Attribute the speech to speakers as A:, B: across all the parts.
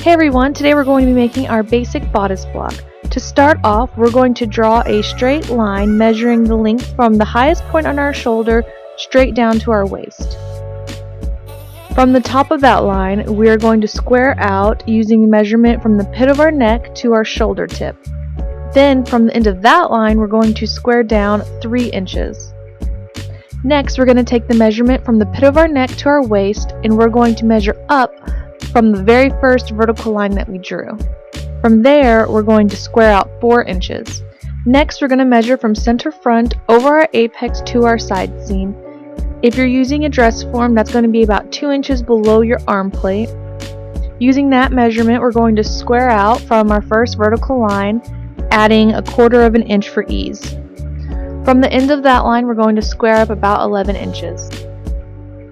A: Hey everyone, today we're going to be making our basic bodice block. To start off, we're going to draw a straight line measuring the length from the highest point on our shoulder straight down to our waist. From the top of that line, we are going to square out using measurement from the pit of our neck to our shoulder tip. Then from the end of that line, we're going to square down 3 inches. Next, we're going to take the measurement from the pit of our neck to our waist, and we're going to measure up from the very first vertical line that we drew. From there, we're going to square out 4 inches. Next, we're going to measure from center front over our apex to our side seam. If you're using a dress form, that's going to be about 2 inches below your arm plate. Using that measurement, we're going to square out from our first vertical line, adding 1/4 of an inch for ease. From the end of that line, we're going to square up about 11 inches.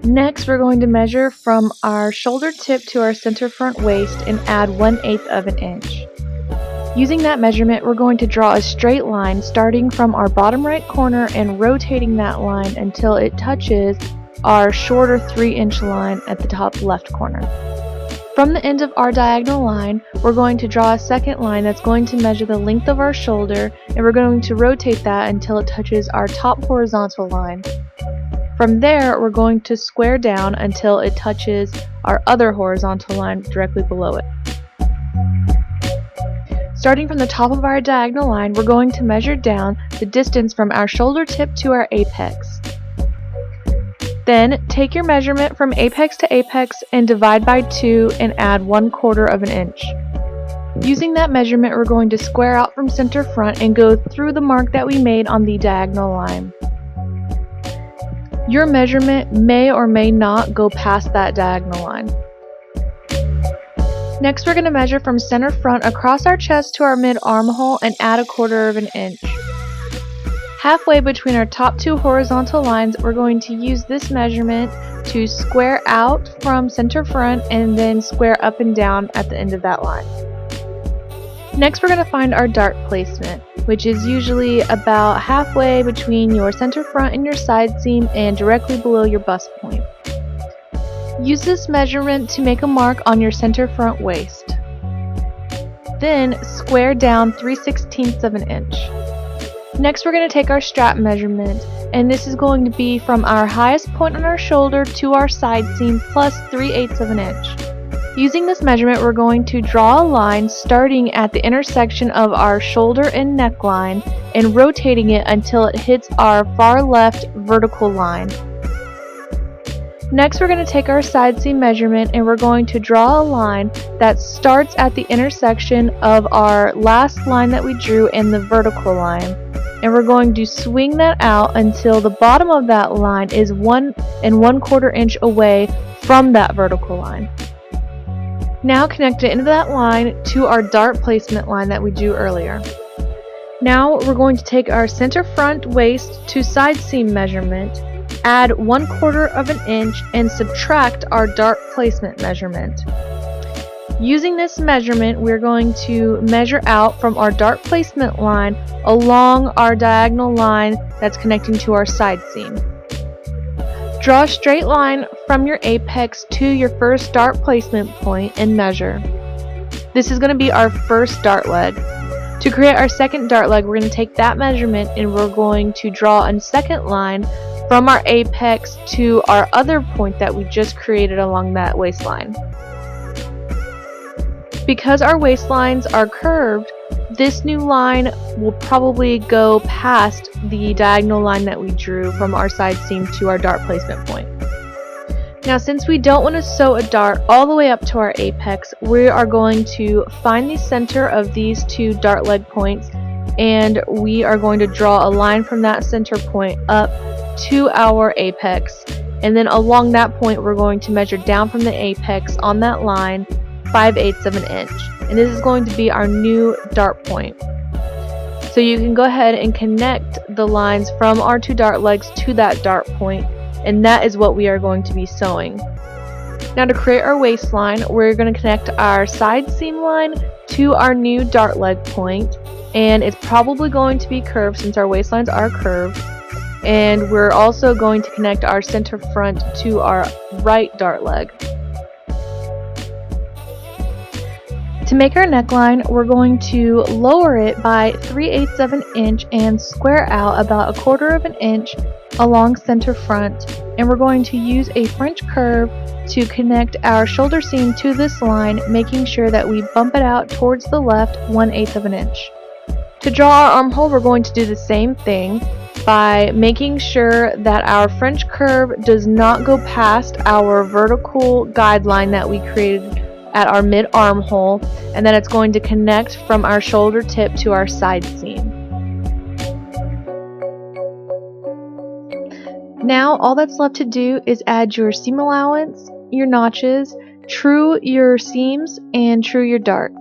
A: Next, we're going to measure from our shoulder tip to our center front waist and add 1/8 of an inch. Using that measurement, we're going to draw a straight line starting from our bottom right corner and rotating that line until it touches our shorter 3-inch line at the top left corner. From the end of our diagonal line, we're going to draw a second line that's going to measure the length of our shoulder, and we're going to rotate that until it touches our top horizontal line. From there, we're going to square down until it touches our other horizontal line directly below it. Starting from the top of our diagonal line, we're going to measure down the distance from our shoulder tip to our apex. Then, take your measurement from apex to apex and divide by 2 and add 1/4 of an inch. Using that measurement, we're going to square out from center front and go through the mark that we made on the diagonal line. Your measurement may or may not go past that diagonal line. Next, we're going to measure from center front across our chest to our mid-armhole and add 1/4 of an inch. Halfway between our top 2 horizontal lines, we're going to use this measurement to square out from center front and then square up and down at the end of that line. Next, we're going to find our dart placement, which is usually about halfway between your center front and your side seam and directly below your bust point. Use this measurement to make a mark on your center front waist. Then square down 3/16 of an inch. Next, we're going to take our strap measurement, and this is going to be from our highest point on our shoulder to our side seam plus 3/8 of an inch. Using this measurement, we're going to draw a line starting at the intersection of our shoulder and neckline and rotating it until it hits our far left vertical line. Next, we're going to take our side seam measurement and we're going to draw a line that starts at the intersection of our last line that we drew and the vertical line. And we're going to swing that out until the bottom of that line is 1 1/4 inch away from that vertical line. Now connect it into that line to our dart placement line that we drew earlier. Now we're going to take our center front waist to side seam measurement, add 1/4 of an inch, and subtract our dart placement measurement. Using this measurement, we're going to measure out from our dart placement line along our diagonal line that's connecting to our side seam. Draw a straight line from your apex to your first dart placement point and measure. This is going to be our first dart leg. To create our second dart leg, we're going to take that measurement and we're going to draw a second line from our apex to our other point that we just created along that waistline. Because our waistlines are curved, this new line will probably go past the diagonal line that we drew from our side seam to our dart placement point. Now, since we don't want to sew a dart all the way up to our apex, we are going to find the center of these 2 dart leg points and we are going to draw a line from that center point up to our apex, and then along that point we're going to measure down from the apex on that line 5/8 of an inch, and this is going to be our new dart point. So you can go ahead and connect the lines from our 2 dart legs to that dart point, and that is what we are going to be sewing. Now, to create our waistline, we're going to connect our side seam line to our new dart leg point, and it's probably going to be curved since our waistlines are curved. And we're also going to connect our center front to our right dart leg. To make our neckline, we're going to lower it by 3/8 of an inch and square out about 1/4 of an inch along center front, and we're going to use a French curve to connect our shoulder seam to this line, making sure that we bump it out towards the left 1/8 of an inch. To draw our armhole, we're going to do the same thing by making sure that our French curve does not go past our vertical guideline that we created at our mid armhole, and then it's going to connect from our shoulder tip to our side seam. Now all that's left to do is add your seam allowance, your notches, true your seams, and true your dart.